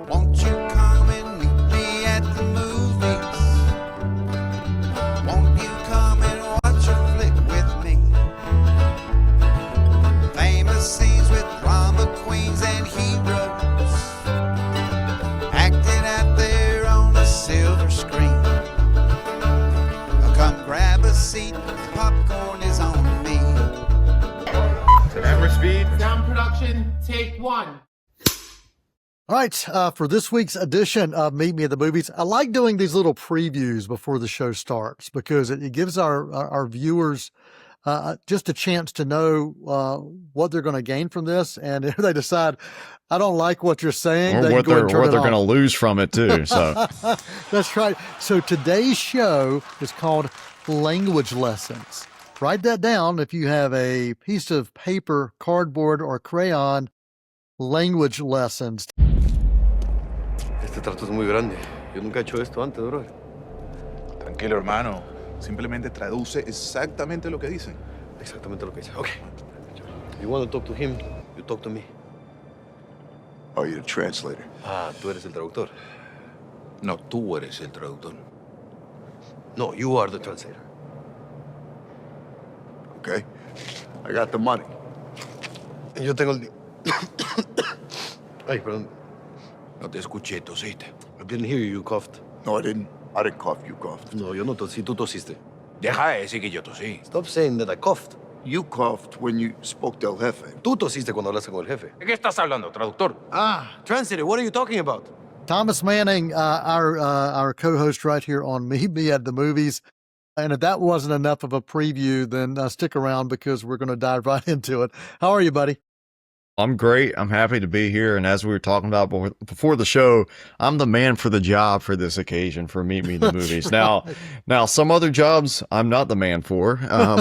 Won't you come and meet me at the movies? Won't you come and watch a flick with me? Famous scenes with drama queens and heroes acting out there on a silver screen. Come grab a seat, popcorn is on me. Camera speed. Sound production, take one. All right, for this week's edition of Meet Me at the Movies, I like doing these little previews before the show starts because it gives our viewers just a chance to know what they're going to gain from this. And if they decide, I don't like what you're saying, or they what can go they're, and turn what it they're off. going to lose from it too. So That's right. So today's show is called Language Lessons. Write that down if you have a piece of paper, cardboard, or crayon. Language Lessons. Este trato es muy grande. Yo nunca he hecho esto antes, bro. Tranquilo, hermano. Simplemente traduce exactamente lo que dicen. Exactamente lo que dice. Okay. You want to talk to him, you talk to me. Oh, you're the translator. Ah, tú eres el traductor. No, tú eres el traductor. No, you are the translator. Okay? I got the money. Yo tengo el... Ay, perdón. No te escuché, tosiste. I didn't hear you, you coughed. No, I didn't. I didn't cough. You coughed. No, yo no tosí, tú tosiste. Deja de decir que yo tosí. Stop saying that I coughed. You coughed when you spoke del jefe. Tú tosiste cuando hablaste con el jefe. ¿De qué estás hablando, traductor? Ah, translator, what are you talking about? Thomas Manning, our co-host right here on Meet Me at the Movies. And if that wasn't enough of a preview, then stick around because we're going to dive right into it. How are you, buddy? I'm great. I'm happy to be here. And as we were talking about before the show, I'm the man for the job for this occasion for Meet Me in the Movies. Right. Now, some other jobs I'm not the man for,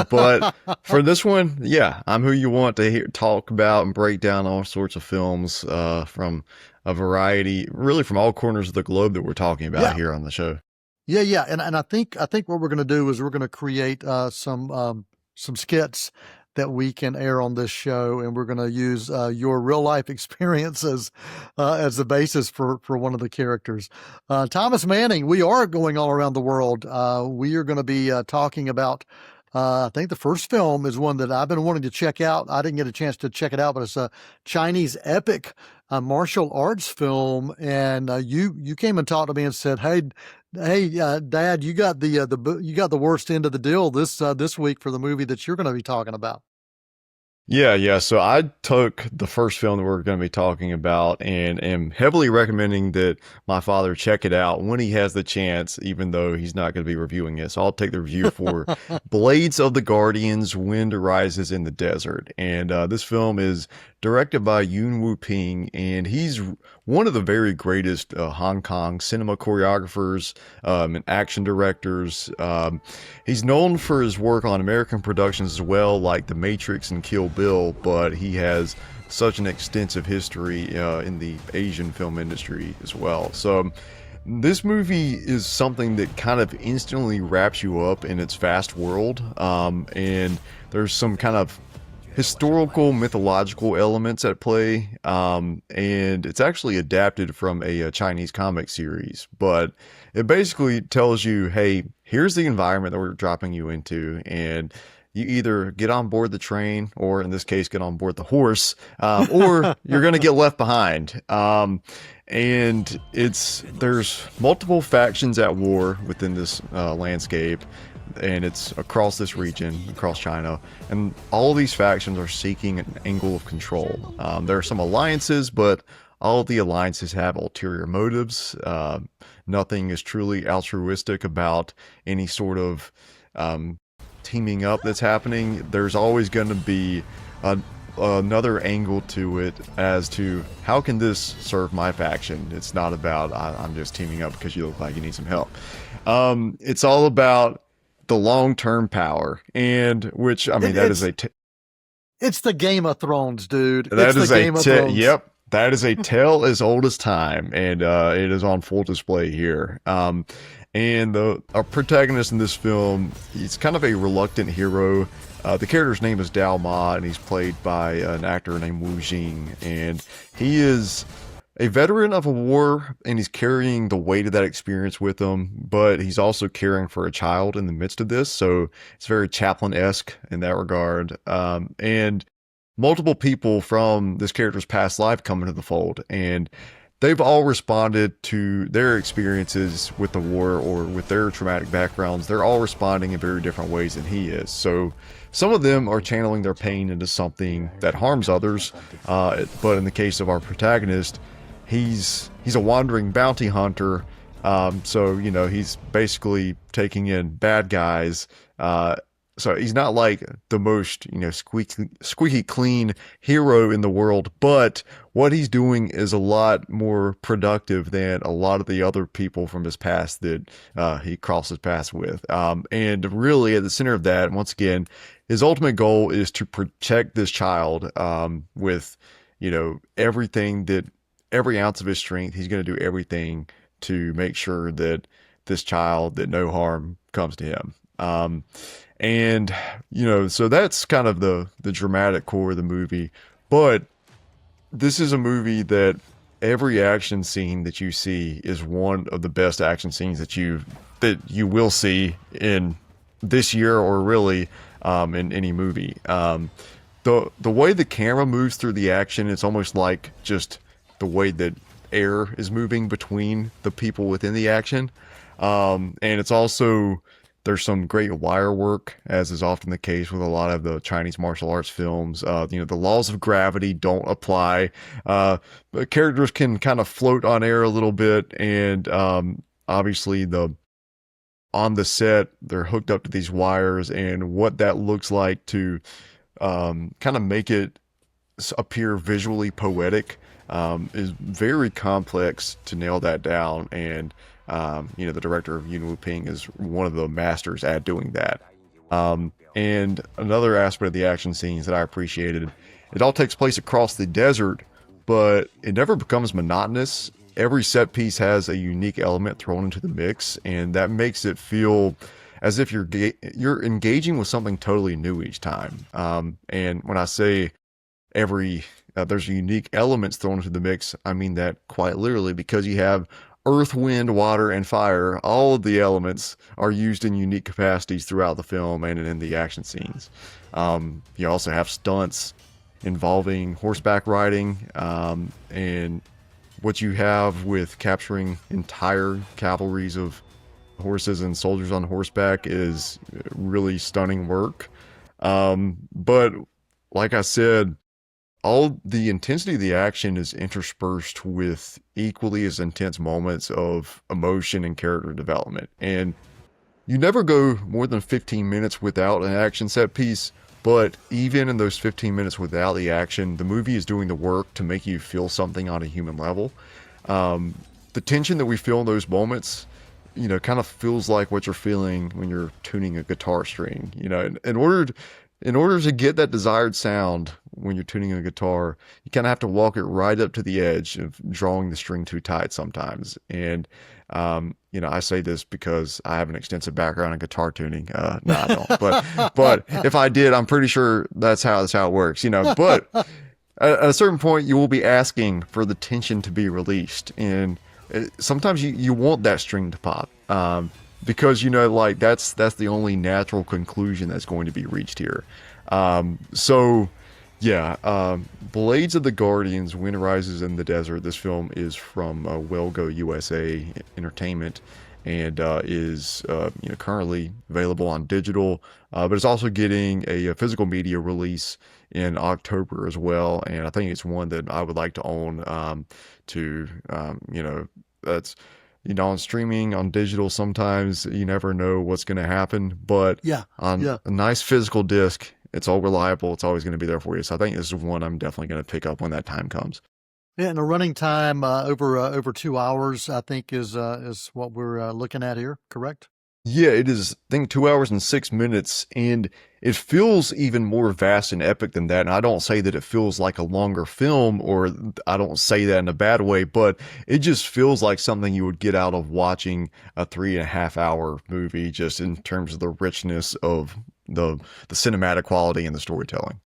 but for this one, yeah, I'm who you want to talk about and break down all sorts of films from a variety, really from all corners of the globe that we're talking about here on the show. Yeah. And I think what we're going to do is we're going to create some skits that we can air on this show, and we're going to use your real life experiences as the basis for one of the characters. Thomas Manning, we are going all around the world. We are going to be talking about, I think the first film is one that I've been wanting to check out. I didn't get a chance to check it out, but it's a Chinese epic martial arts film. And you came and talked to me and said, Hey, Dad, you got the worst end of the deal this week for the movie that you're going to be talking about. Yeah. So I took the first film that we're going to be talking about and am heavily recommending that my father check it out when he has the chance, even though he's not going to be reviewing it. So I'll take the review for Blades of the Guardians, Wind Rises in the Desert. And this film is directed by Yuen Woo-ping, and he's one of the very greatest Hong Kong cinema choreographers and action directors. He's known for his work on American productions as well, like The Matrix and Kill Bill, but he has such an extensive history in the Asian film industry as well. So this movie is something that kind of instantly wraps you up in its vast world, and there's some kind of historical, mythological elements at play, and it's actually adapted from a Chinese comic series, but it basically tells you, hey, here's the environment that we're dropping you into, and you either get on board the train, or in this case, get on board the horse, or you're going to get left behind. And there's multiple factions at war within this landscape, and it's across this region, across China, and all of these factions are seeking an angle of control. There are some alliances, but all of the alliances have ulterior motives. Nothing is truly altruistic about any sort of teaming up that's happening. There's always going to be another angle to it as to how can this serve my faction. It's not about I'm just teaming up because you look like you need some help. It's all about the long-term power, and which, I mean, it's the Game of Thrones, dude. That is the Game of Thrones. Yep. That is a tale as old as time, and it is on full display here. And our protagonist in this film, he's kind of a reluctant hero. The character's name is Dao Ma, and he's played by an actor named Wu Jing, and he is a veteran of a war, and he's carrying the weight of that experience with him, but he's also caring for a child in the midst of this. So it's very Chaplin-esque in that regard. And multiple people from this character's past life come into the fold, and they've all responded to their experiences with the war or with their traumatic backgrounds. They're all responding in very different ways than he is. So some of them are channeling their pain into something that harms others. But in the case of our protagonist, he's a wandering bounty hunter. So, you know, he's basically taking in bad guys. So he's not like the most, you know, squeaky clean hero in the world, but what he's doing is a lot more productive than a lot of the other people from his past that he crosses paths with. And really at the center of that, once again, his ultimate goal is to protect this child with, you know, every ounce of his strength. He's going to do everything to make sure that this child, that no harm comes to him. And, you know, so that's kind of the dramatic core of the movie. But this is a movie that every action scene that you see is one of the best action scenes that you will see in this year, or really in any movie. The way the camera moves through the action, it's almost like just the way that air is moving between the people within the action. And it's also, there's some great wire work, as is often the case with a lot of the Chinese martial arts films. You know, the laws of gravity don't apply. Characters can kind of float on air a little bit, and obviously on the set, they're hooked up to these wires, and what that looks like to kind of make it appear visually poetic is very complex to nail that down. And you know, the director of Yuen Woo-ping is one of the masters at doing that. And another aspect of the action scenes that I appreciated, it all takes place across the desert, but it never becomes monotonous. Every set piece has a unique element thrown into the mix, and that makes it feel as if you're engaging with something totally new each time. And when I say there's unique elements thrown into the mix, I mean that quite literally, because you have earth, wind, water, and fire. All of the elements are used in unique capacities throughout the film and in the action scenes. You also have stunts involving horseback riding, and what you have with capturing entire cavalries of horses and soldiers on horseback is really stunning work. But like I said, all the intensity of the action is interspersed with equally as intense moments of emotion and character development. And you never go more than 15 minutes without an action set piece, but even in those 15 minutes without the action, the movie is doing the work to make you feel something on a human level. The tension that we feel in those moments, you know, kind of feels like what you're feeling when you're tuning a guitar string. You know, in order to get that desired sound when you're tuning a guitar, you kind of have to walk it right up to the edge of drawing the string too tight sometimes. And, you know, I say this because I have an extensive background in guitar tuning. No, I don't. But if I did, I'm pretty sure that's how it works, you know. But at a certain point, you will be asking for the tension to be released. And sometimes you want that string to pop. Because, you know, like that's the only natural conclusion that's going to be reached here. So yeah, Blades of the Guardians, Wind Rises in the Desert. This film is from Wellgo USA Entertainment, and is you know, currently available on digital, but it's also getting a physical media release in October as well. And I think it's one that I would like to own. You know, that's, you know, on streaming, on digital, sometimes you never know what's going to happen, but on a nice physical disc, it's all reliable. It's always going to be there for you. So I think this is one I'm definitely going to pick up when that time comes. Yeah, and a running time over 2 hours, I think, is what we're looking at here. Correct? Yeah, it is, I think, 2 hours and 6 minutes, and it feels even more vast and epic than that. And I don't say that it feels like a longer film, or I don't say that in a bad way, but it just feels like something you would get out of watching a 3.5 hour movie, just in terms of the richness of the cinematic quality and the storytelling.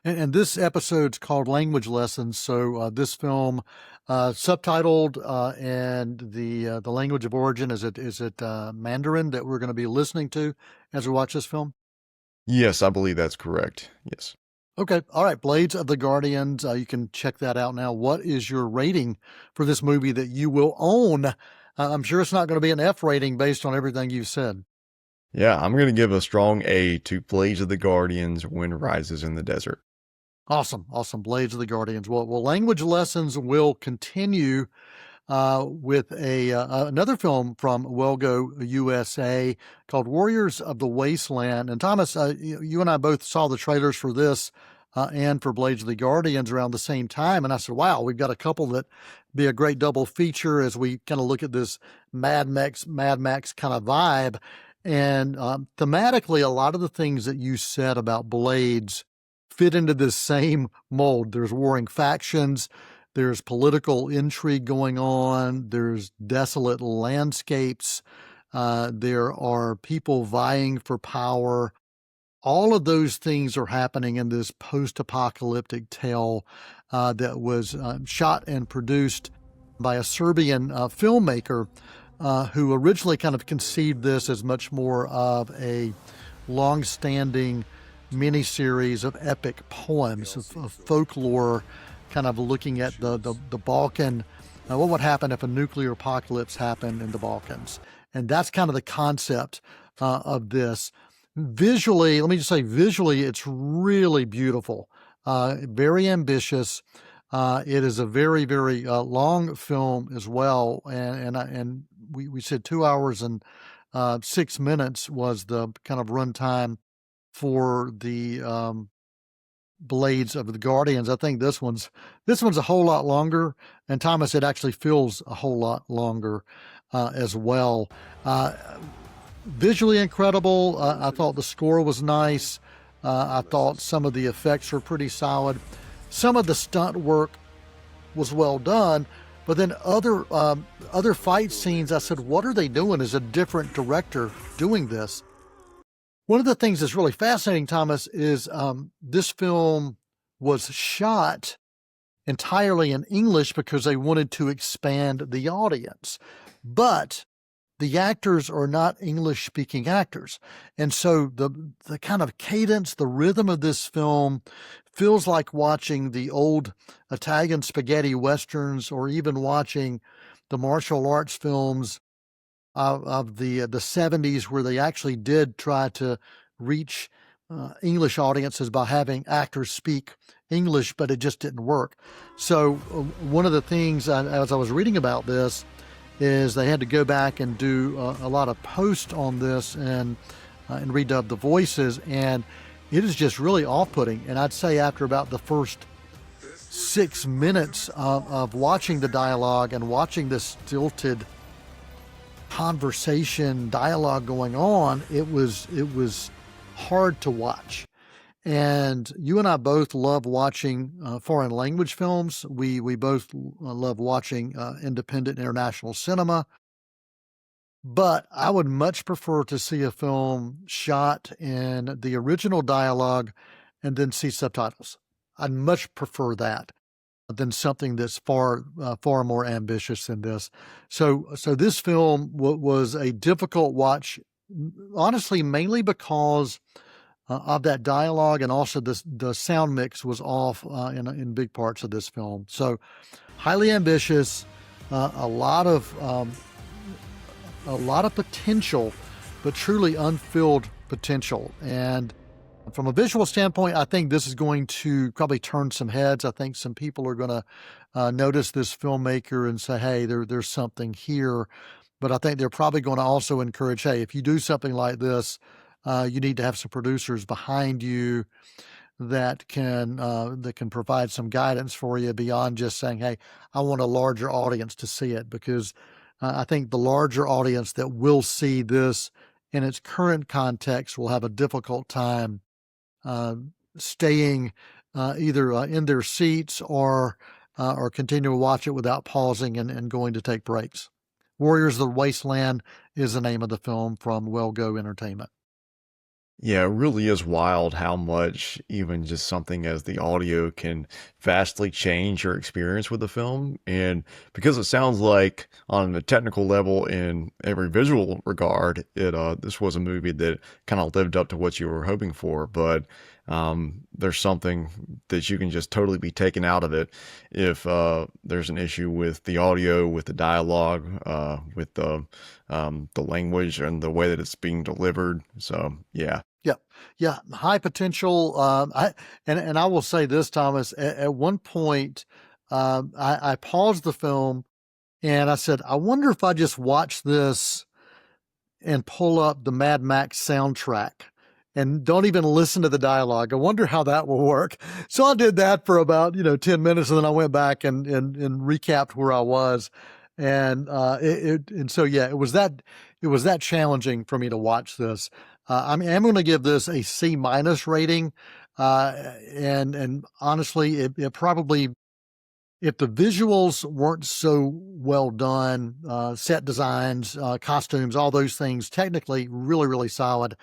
And this episode's called Language Lessons. So this film, subtitled, and the language of origin, is it Mandarin that we're going to be listening to as we watch this film? Yes, I believe that's correct. Yes. Okay. All right. Blades of the Guardians. You can check that out now. What is your rating for this movie that you will own? I'm sure it's not going to be an F rating based on everything you've said. Yeah, I'm going to give a strong A to Blades of the Guardians, Wind Rises in the Desert. Awesome. Awesome. Blades of the Guardians. Well, Language Lessons will continue with another film from Welgo USA called Warriors of the Wasteland. And Thomas, you and I both saw the trailers for this and for Blades of the Guardians around the same time. And I said, wow, we've got a couple that be a great double feature as we kind of look at this Mad Max kind of vibe. And thematically, a lot of the things that you said about Blades fit into this same mold. There's warring factions. There's political intrigue going on. There's desolate landscapes. There are people vying for power. All of those things are happening in this post-apocalyptic tale that was shot and produced by a Serbian filmmaker who originally kind of conceived this as much more of a long-standing miniseries of epic poems, of folklore, kind of looking at the Balkan, what would happen if a nuclear apocalypse happened in the Balkans. And that's kind of the concept of this. Visually, let me just say, visually, it's really beautiful, very ambitious. It is a very, very long film as well. And we said 2 hours and 6 minutes was the kind of runtime for the Blades of the Guardians. I think this one's a whole lot longer, and Thomas, it actually feels a whole lot longer as well. Visually incredible. I thought the score was nice. I thought some of the effects were pretty solid. Some of the stunt work was well done, but then other fight scenes, I said, what are they doing? Is a different director doing this? One of the things that's really fascinating, Thomas, is this film was shot entirely in English because they wanted to expand the audience. But the actors are not English-speaking actors. And so the kind of cadence, the rhythm of this film feels like watching the old Italian spaghetti westerns, or even watching the martial arts films of the 70s, where they actually did try to reach English audiences by having actors speak English, but it just didn't work. So one of the things, as I was reading about this, is they had to go back and do a lot of post on this and redub the voices, and it is just really off-putting. And I'd say after about the first 6 minutes of watching the dialogue and watching this stilted conversation dialogue going on, it was hard to watch. And you and I both love watching foreign language films. We both love watching independent international cinema. But I would much prefer to see a film shot in the original dialogue and then see subtitles. I'd much prefer that than something that's far more ambitious than this. So this film was a difficult watch, honestly, mainly because of that dialogue, and also the sound mix was off in big parts of this film. So highly ambitious, a lot of potential, but truly unfilled potential. And from a visual standpoint, I think this is going to probably turn some heads. I think some people are going to notice this filmmaker and say, hey, there's something here. But I think they're probably going to also encourage, hey, if you do something like this, you need to have some producers behind you that can provide some guidance for you beyond just saying, hey, I want a larger audience to see it. Because I think the larger audience that will see this in its current context will have a difficult time staying either in their seats or continue to watch it without pausing and going to take breaks. Warriors of the Wasteland is the name of the film from Well Go Entertainment. Yeah, it really is wild how much even just something as the audio can vastly change your experience with the film. And because it sounds like on a technical level in every visual regard, this was a movie that kind of lived up to what you were hoping for. But there's something that you can just totally be taken out of it if there's an issue with the audio, with the dialogue, with the language and the way that it's being delivered. So yeah. Yeah, yeah, high potential. And I will say this, Thomas. At one point, I paused the film and I said, I wonder if I just watch this and pull up the Mad Max soundtrack and don't even listen to the dialogue. I wonder how that will work. So I did that for about 10 minutes, and then I went back and recapped where I was. And so yeah, it was that challenging for me to watch this. I'm going to give this a C- rating. And honestly, it probably, if the visuals weren't so well done, set designs, costumes, all those things, technically really, really solid,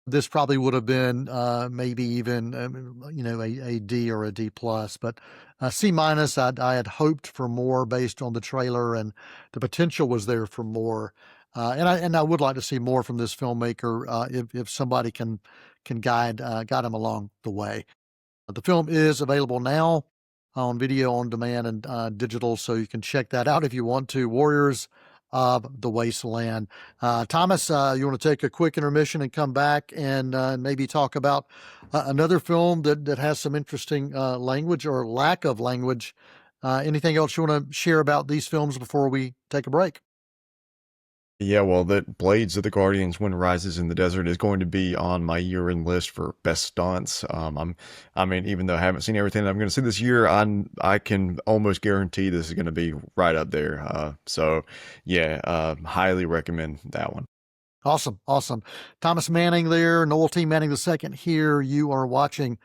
this probably would have been maybe even a D or a D plus. But C-, I had hoped for more based on the trailer, and the potential was there for more. And I would like to see more from this filmmaker if somebody can guide him along the way. The film is available now on video on demand and digital, so you can check that out if you want to. Warriors of the Wasteland. Thomas, you want to take a quick intermission and come back and maybe talk about another film that has some interesting language or lack of language. Anything else you want to share about these films before we take a break? Yeah, well, the Blades of the Guardians Wind Rises in the Desert is going to be on my year-end list for best stunts. I mean, even though I haven't seen everything that I'm going to see this year, I can almost guarantee this is going to be right up there. So yeah, highly recommend that one. Awesome. Thomas Manning there, Noel T. Manning II here. You are watching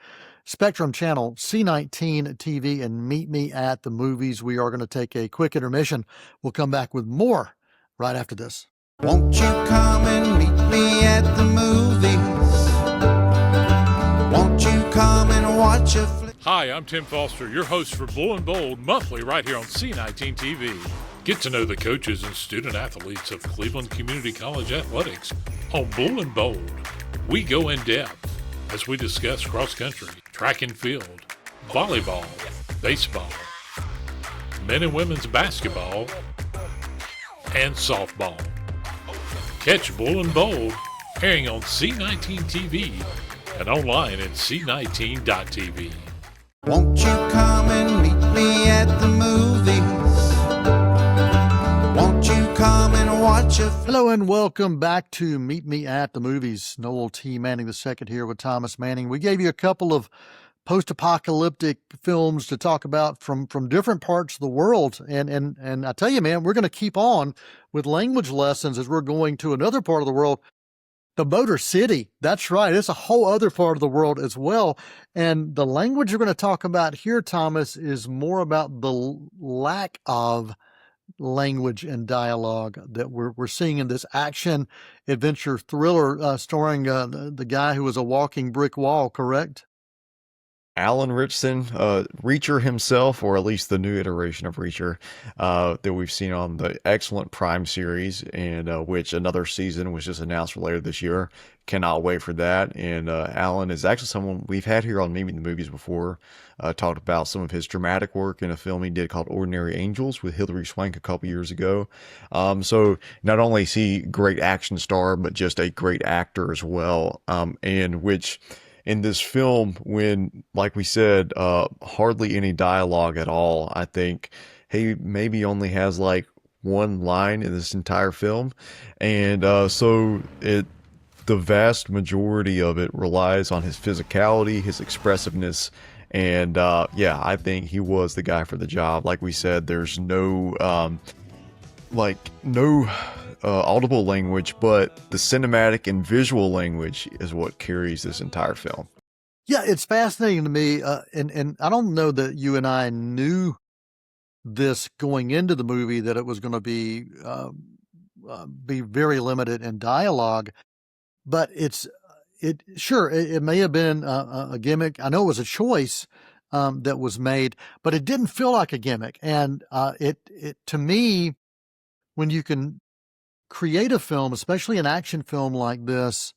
Spectrum Channel C19 TV and Meet Me at the Movies. We are going to take a quick intermission. We'll come back with more right after this. Won't you come and meet me at the movies? Won't you come and watch a flick? Hi, I'm Tim Foster, your host for Bull and Bold monthly right here on C19 TV. Get to know the coaches and student athletes of Cleveland Community College Athletics on Bull and Bold. We go in depth as we discuss cross country, track and field, volleyball, baseball, men and women's basketball, and softball. Catch Bull and Bold airing on C19 TV and online at c19.tv. Won't you come and meet me at the movies? Won't you come and watch a flick? Hello and welcome back to Meet Me at the Movies. Noel T. Manning II here with Thomas Manning. We gave you a couple of post-apocalyptic films to talk about from different parts of the world. And I tell you, man, we're going to keep on with language lessons as we're going to another part of the world, the Motor City. That's right. It's a whole other part of the world as well. And the language we're going to talk about here, Thomas, is more about the lack of language and dialogue that we're seeing in this action adventure thriller starring the guy who was a walking brick wall, correct? Alan Ritchson, Reacher himself, or at least the new iteration of Reacher that we've seen on the excellent Prime series, and which another season was just announced for later this year. Cannot wait for that. And Alan is actually someone we've had here on Maybe the Movies before. Talked about some of his dramatic work in a film he did called Ordinary Angels with Hilary Swank a couple years ago. So not only is he a great action star, but just a great actor as well. And which in this film, when, like we said, hardly any dialogue at all, I think he maybe only has like one line in this entire film. And so the vast majority of it relies on his physicality, his expressiveness. And yeah, I think he was the guy for the job. Like we said, there's no audible language, but the cinematic and visual language is what carries this entire film. Yeah, it's fascinating to me. And I don't know that you and I knew this going into the movie, that it was going to be very limited in dialogue, but it's it may have been a gimmick. I know it was a choice that was made, but it didn't feel like a gimmick. And it to me, when you can create a film, especially an action film like this,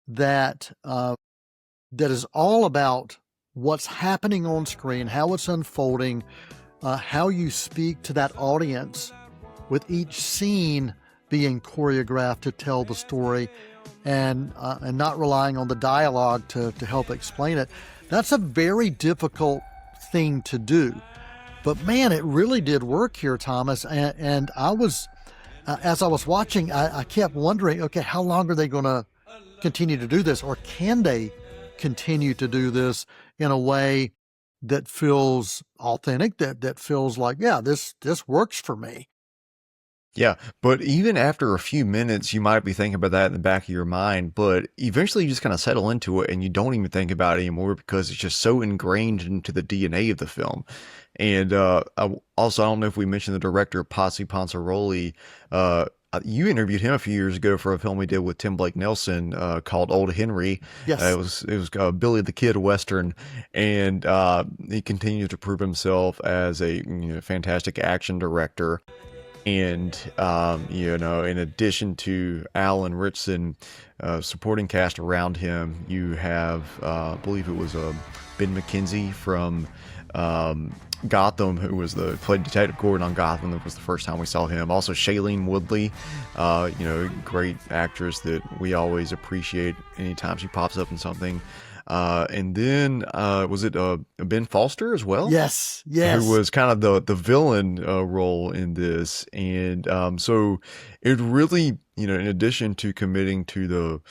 that that is all about what's happening on screen, how it's unfolding, how you speak to that audience, with each scene being choreographed to tell the story, and not relying on the dialogue to help explain it. That's a very difficult thing to do. But man, it really did work here, Thomas. And I was, as I was watching, I kept wondering, okay, how long are they going to continue to do this? Or can they continue to do this in a way that feels authentic, that feels like, yeah, this works for me? Yeah, but even after a few minutes, you might be thinking about that in the back of your mind, but eventually you just kind of settle into it and you don't even think about it anymore because it's just so ingrained into the DNA of the film. And also, I don't know if we mentioned the director, Posse Ponzaroli. You interviewed him a few years ago for a film we did with Tim Blake Nelson called Old Henry. Yes. It was Billy the Kid Western, and he continues to prove himself as a fantastic action director. And, in addition to Alan Ritchson, supporting cast around him, you have, I believe it was Ben McKenzie from Gotham, who played Detective Gordon on Gotham. That was the first time we saw him. Also, Shailene Woodley, great actress that we always appreciate anytime she pops up in something. And then was it Ben Foster as well? Yes. Who was kind of the villain role in this. And so it really, in addition to committing to the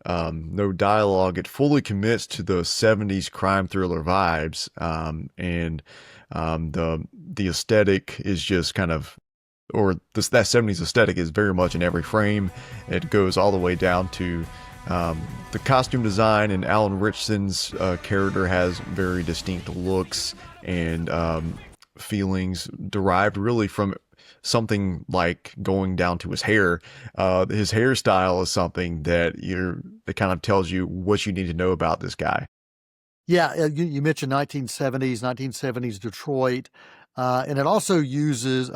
no dialogue, it fully commits to the 70s crime thriller vibes. And the aesthetic is just kind of, or that 70s aesthetic is very much in every frame. It goes all the way down to the costume design, and Alan Ritchson's character has very distinct looks and feelings derived really from something like going down to his hair. His hairstyle is something that kind of tells you what you need to know about this guy. Yeah, you mentioned 1970s Detroit. And it also uses,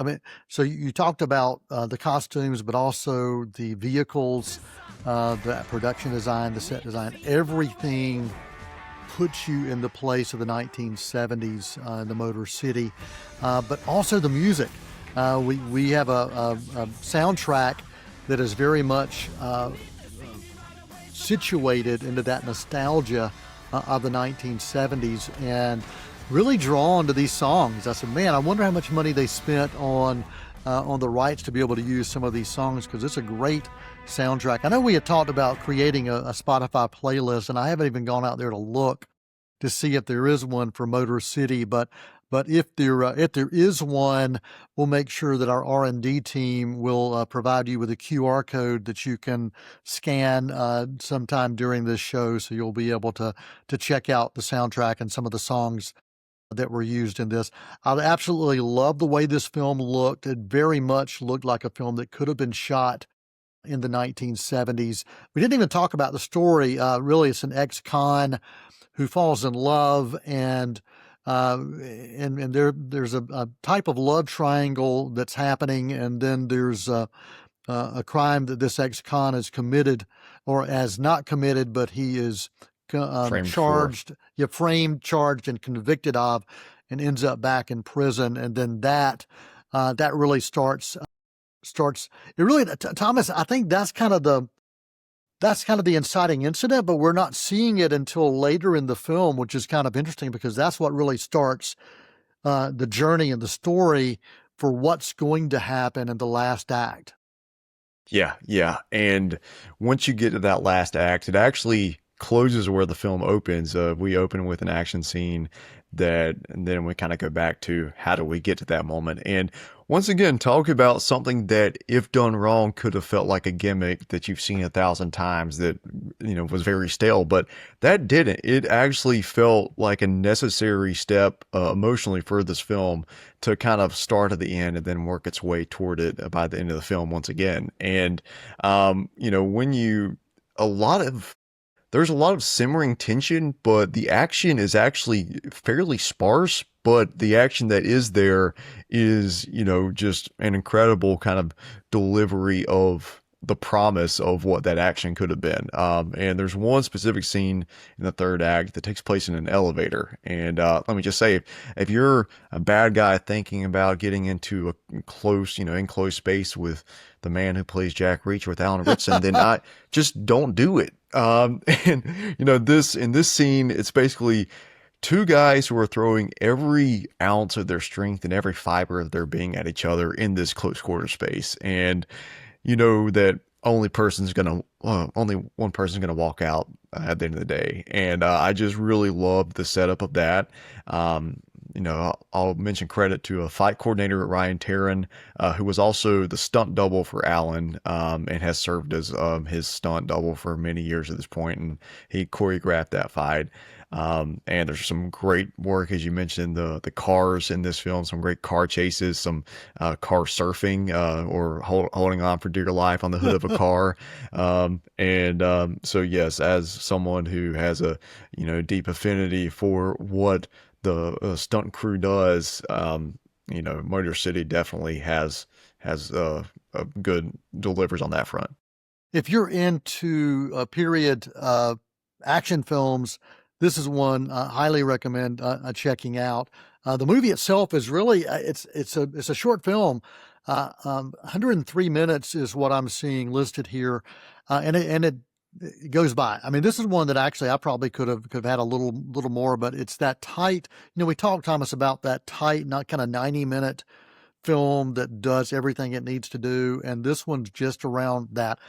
so you talked about the costumes, but also the vehicles, the production design, the set design, everything puts you in the place of the 1970s in the Motor City, but also the music. We have a soundtrack that is very much situated into that nostalgia of the 1970s, and really drawn to these songs. I said, man, I wonder how much money they spent on the rights to be able to use some of these songs, because it's a great soundtrack. I know we had talked about creating a Spotify playlist, and I haven't even gone out there to look to see if there is one for Motor City, but if there is one, we'll make sure that our R&D team will provide you with a QR code that you can scan sometime during this show, so you'll be able to check out the soundtrack and some of the songs that were used in this. I absolutely love the way this film looked. It very much looked like a film that could have been shot in the 1970s. We didn't even talk about the story. Really, it's an ex-con who falls in love, and there's a type of love triangle that's happening, and then there's a crime that this ex-con has committed, or has not committed, but he is charged, charged, and convicted of, and ends up back in prison. And then that really starts. It really, Thomas, I think that's kind of the inciting incident, but we're not seeing it until later in the film, which is kind of interesting, because that's what really starts the journey and the story for what's going to happen in the last act. Yeah. And once you get to that last act, it actually closes where the film opens. We open with an action scene and then we kind of go back to how do we get to that moment. And once again, talk about something that, if done wrong, could have felt like a gimmick that you've seen 1,000 times that, was very stale, but that didn't. It actually felt like a necessary step emotionally for this film to kind of start at the end and then work its way toward it by the end of the film once again. And, a lot of there's a lot of simmering tension, but the action is actually fairly sparse. But the action that is there is, just an incredible kind of delivery of the promise of what that action could have been. And there's one specific scene in the third act that takes place in an elevator. And let me just say, if you're a bad guy thinking about getting into a close, in close space with the man who plays Jack Reacher with Alan Ritson, then I just don't do it. And in this scene, it's basically two guys who are throwing every ounce of their strength and every fiber of their being at each other in this close quarter space. And you know that only one person's gonna walk out at the end of the day. And I just really loved the setup of that. I'll mention credit to a fight coordinator, Ryan Taryn, who was also the stunt double for Alan, and has served as his stunt double for many years at this point, and he choreographed that fight. And there's some great work, as you mentioned, the cars in this film, some great car chases, some car surfing, or holding on for dear life on the hood of a car. So yes, as someone who has a deep affinity for what the stunt crew does, Motor City definitely has a good delivers on that front. If you're into period action films, this is one I highly recommend checking out. The movie itself is really it's a short film. 103 minutes is what I'm seeing listed here, and it goes by. I mean, this is one that actually I probably could have had a little more, but it's that tight. We talked, Thomas, about that tight, not kind of 90-minute film that does everything it needs to do, and this one's just around that.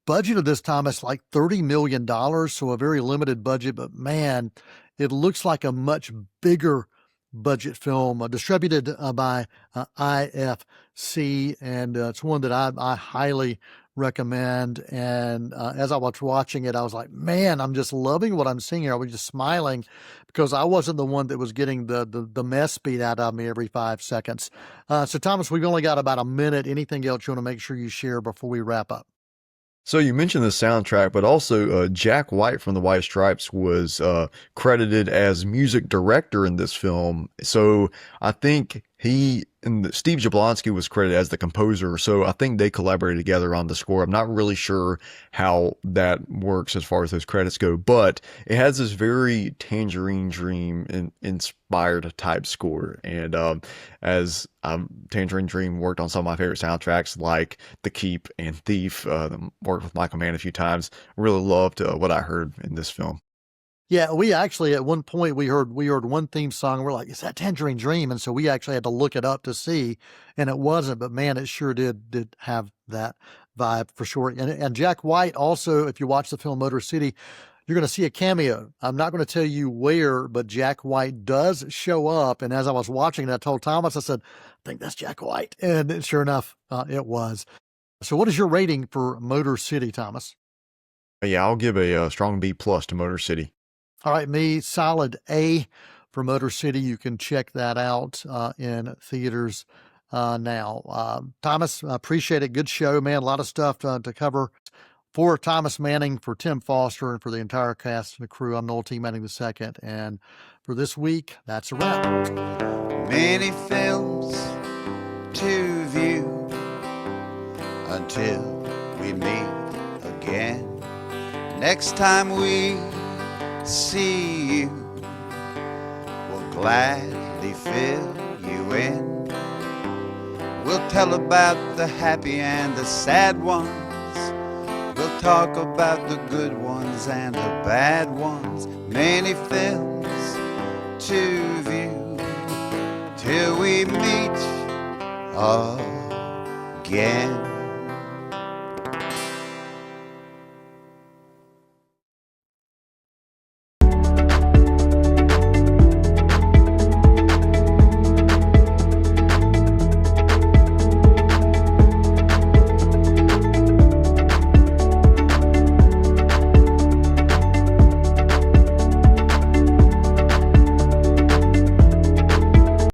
Budget of this, Thomas, like $30 million, so a very limited budget, but man, it looks like a much bigger budget film, distributed by IFC, and it's one that I highly recommend. And as I was watching it, I was like, man, I'm just loving what I'm seeing here. I was just smiling because I wasn't the one that was getting the mess beat out of me every 5 seconds. So, Thomas, we've only got about a minute. Anything else you want to make sure you share before we wrap up? So you mentioned the soundtrack, but also Jack White from the White Stripes was credited as music director in this film. So I think Steve Jablonsky was credited as the composer. So I think they collaborated together on the score. I'm not really sure how that works as far as those credits go, but it has this very Tangerine Dream inspired type score. And as Tangerine Dream worked on some of my favorite soundtracks like The Keep and Thief, worked with Michael Mann a few times, really loved what I heard in this film. Yeah, we actually at one point we heard one theme song. And we're like, is that Tangerine Dream? And so we actually had to look it up to see, and it wasn't. But man, it sure did have that vibe for sure. And Jack White also, if you watch the film Motor City, you're going to see a cameo. I'm not going to tell you where, but Jack White does show up. And as I was watching it, I told Thomas, I said, I think that's Jack White. And sure enough, it was. So what is your rating for Motor City, Thomas? Yeah, I'll give a strong B+ to Motor City. All right, me, solid A for Motor City. You can check that out in theaters now. Thomas, I appreciate it. Good show, man. A lot of stuff to cover. For Thomas Manning, for Tim Foster, and for the entire cast and the crew, I'm Noel T. Manning II. And for this week, that's a wrap. Many films to view until we meet again. Next time we see you, we'll gladly fill you in. We'll tell about the happy and the sad ones. We'll talk about the good ones and the bad ones. Many films to view till we meet again.